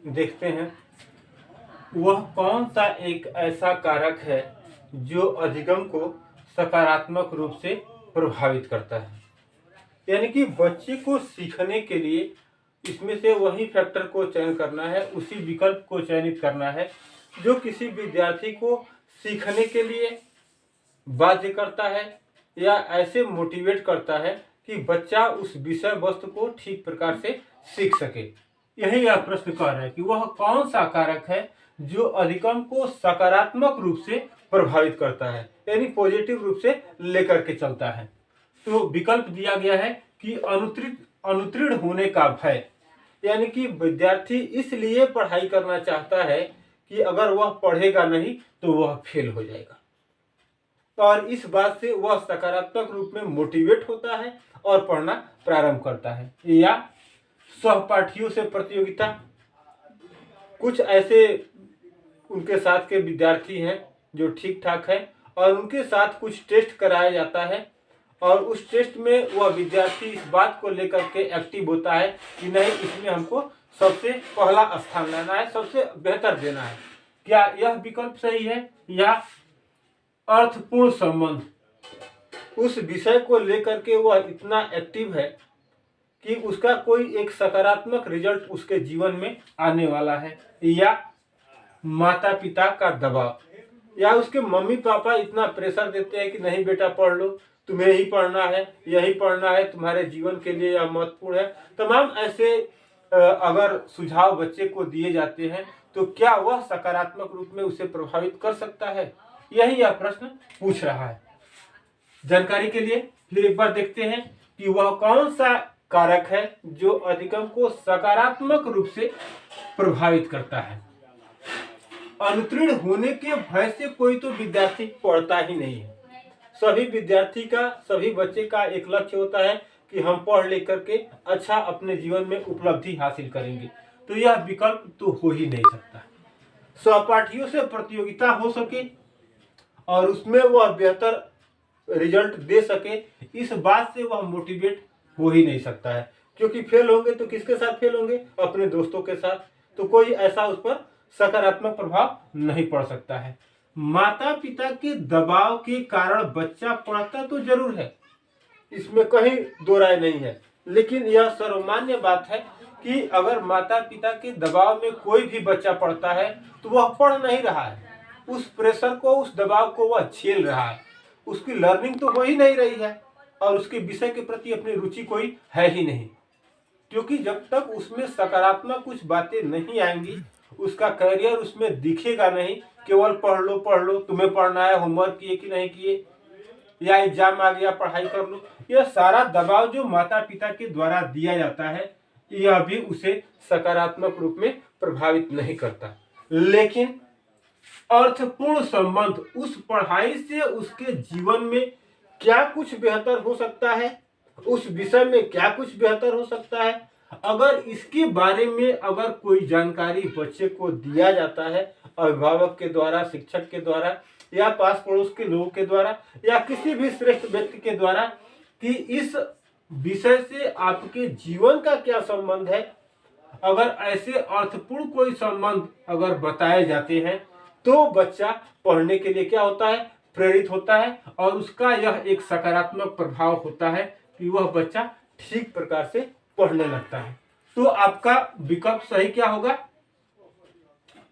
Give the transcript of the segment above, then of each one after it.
देखते हैं वह कौन सा एक ऐसा कारक है जो अधिगम को सकारात्मक रूप से प्रभावित करता है। यानी कि बच्चे को सीखने के लिए इसमें से वही फैक्टर को चयन करना है, उसी विकल्प को चयनित करना है जो किसी विद्यार्थी को सीखने के लिए बाध्य करता है या ऐसे मोटिवेट करता है कि बच्चा उस विषय वस्तु को ठीक प्रकार से सीख सके। यही यह प्रश्न कह रहा है कि वह कौन सा कारक है जो अधिगम को सकारात्मक रूप से प्रभावित करता है, यानी पॉजिटिव रूप से लेकर के चलता है। तो विकल्प दिया गया है कि अनुत्तीर्ण होने का भय, यानी कि विद्यार्थी इसलिए पढ़ाई करना चाहता है कि अगर वह पढ़ेगा नहीं तो वह फेल हो जाएगा, और इस बात से वह सकारात्मक रूप में मोटिवेट होता है और पढ़ना प्रारंभ करता है। या सहपाठियों से प्रतियोगिता, कुछ ऐसे उनके साथ के विद्यार्थी हैं जो ठीक ठाक है और उनके साथ कुछ टेस्ट कराया जाता है और उस टेस्ट में वह विद्यार्थी इस बात को लेकर के एक्टिव होता है कि नहीं, इसमें हमको सबसे पहला स्थान लेना है, सबसे बेहतर देना है। क्या यह विकल्प सही है? या अर्थपूर्ण संबंध, उस विषय को लेकर के वह इतना एक्टिव है कि उसका कोई एक सकारात्मक रिजल्ट उसके जीवन में आने वाला है। या माता पिता का दबाव, या उसके मम्मी पापा इतना प्रेशर देते हैं कि नहीं बेटा पढ़ लो, तुम्हें ही पढ़ना है, यही पढ़ना है, तुम्हारे जीवन के लिए यह महत्वपूर्ण है। तमाम ऐसे अगर सुझाव बच्चे को दिए जाते हैं तो क्या वह सकारात्मक रूप में उसे प्रभावित कर सकता है? यही यह प्रश्न पूछ रहा है। जानकारी के लिए फिर एक बार देखते हैं कि वह कौन सा कारक है जो अधिगम को सकारात्मक रूप से प्रभावित करता है। अनुत्तीर्ण होने के भय से कोई तो विद्यार्थी पढ़ता ही नहीं है। सभी विद्यार्थी का, सभी बच्चे का एक लक्ष्य होता है कि हम पढ़ लिख करके अच्छा अपने जीवन में उपलब्धि हासिल करेंगे, तो यह विकल्प तो हो ही नहीं सकता। सहपाठियों से प्रतियोगिता हो सके और उसमें वह बेहतर रिजल्ट दे सके, इस बात से वह मोटिवेट हो ही नहीं सकता है, क्योंकि फेल होंगे तो किसके साथ फेल होंगे? अपने दोस्तों के साथ। तो कोई ऐसा उस पर सकारात्मक प्रभाव नहीं पड़ सकता है। माता पिता के दबाव के कारण बच्चा पढ़ता तो जरूर है, इसमें कहीं दो राय नहीं है, लेकिन यह सर्वमान्य बात है कि अगर माता पिता के दबाव में कोई भी बच्चा पढ़ता है तो वह पढ़ नहीं रहा है, उस प्रेशर को, उस दबाव को वह झेल रहा है, उसकी लर्निंग तो हो ही नहीं रही है और उसके विषय के प्रति अपनी रुचि कोई है ही नहीं, क्योंकि जब तक उसमें सकारात्मक कुछ बातें नहीं आएंगी, उसका करियर उसमें दिखेगा नहीं। केवल पढ़ लो, तुम्हें पढ़ना है, होमवर्क किए कि नहीं किए, या एग्जाम आ गया पढ़ाई कर लो, यह सारा दबाव जो माता पिता के द्वारा दिया जाता है यह भी उसे सकारात्मक रूप में प्रभावित नहीं करता। लेकिन अर्थपूर्ण संबंध, उस पढ़ाई से उसके जीवन में क्या कुछ बेहतर हो सकता है, उस विषय में क्या कुछ बेहतर हो सकता है, अगर इसके बारे में अगर कोई जानकारी बच्चे को दिया जाता है अभिभावक के द्वारा, शिक्षक के द्वारा या पास पड़ोस के लोगों के द्वारा या किसी भी श्रेष्ठ व्यक्ति के द्वारा कि इस विषय से आपके जीवन का क्या संबंध है, अगर ऐसे अर्थपूर्ण कोई संबंध अगर बताए जाते हैं तो बच्चा पढ़ने के लिए क्या होता है? प्रेरित होता है और उसका यह एक सकारात्मक प्रभाव होता है कि वह बच्चा ठीक प्रकार से पढ़ने लगता है। तो आपका विकल्प सही क्या होगा?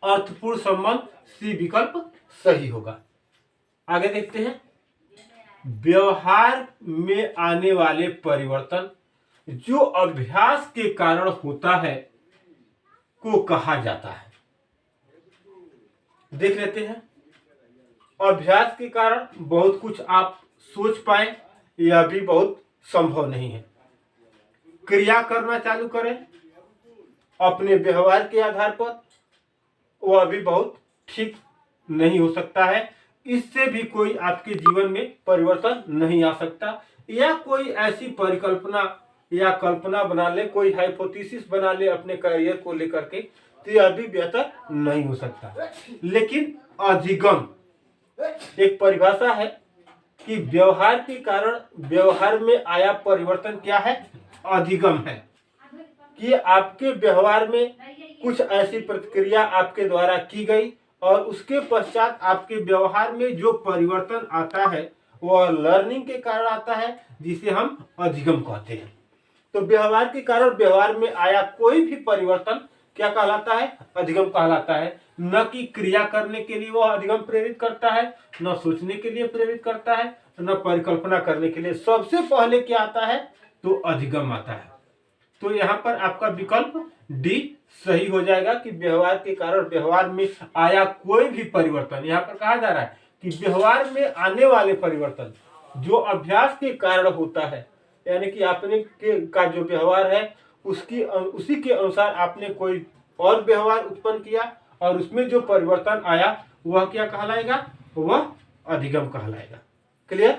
अर्थपूर्ण संबंध, सी विकल्प सही होगा। आगे देखते हैं, व्यवहार में आने वाले परिवर्तन जो अभ्यास के कारण होता है को कहा जाता है। देख लेते हैं, अभ्यास के कारण बहुत कुछ आप सोच पाए यह भी बहुत संभव नहीं है। क्रिया करना चालू करें अपने व्यवहार के आधार पर, वह भी बहुत ठीक नहीं हो सकता है। इससे भी कोई आपके जीवन में परिवर्तन नहीं आ सकता। या कोई ऐसी परिकल्पना या कल्पना बना ले, कोई हाइपोथेसिस बना ले अपने करियर को लेकर के, तो यह भी बेहतर नहीं हो सकता। लेकिन अधिगम एक परिभाषा है कि व्यवहार के कारण व्यवहार में आया परिवर्तन क्या है? अधिगम है। कि आपके व्यवहार में कुछ ऐसी प्रतिक्रिया आपके द्वारा की गई और उसके पश्चात आपके व्यवहार में जो परिवर्तन आता है वह लर्निंग के कारण आता है, जिसे हम अधिगम कहते हैं। तो व्यवहार के कारण व्यवहार में आया कोई भी परिवर्तन क्या कहलाता है? अधिगम कहलाता है। न कि क्रिया करने के लिए वह अधिगम प्रेरित करता है, न सोचने के लिए प्रेरित करता है, न परिकल्पना करने के लिए। सबसे पहले क्या आता है? तो अधिगम आता है। तो यहाँ पर आपका विकल्प डी सही हो जाएगा कि व्यवहार के कारण व्यवहार में आया कोई भी परिवर्तन। यहाँ पर कहा जा रहा है कि व्यवहार में आने वाले परिवर्तन जो अभ्यास के कारण होता है, यानी कि आपने का जो व्यवहार है उसी के अनुसार आपने कोई और व्यवहार उत्पन्न किया और उसमें जो परिवर्तन आया वह क्या कहलाएगा? वह अधिगम कहलाएगा। क्लियर?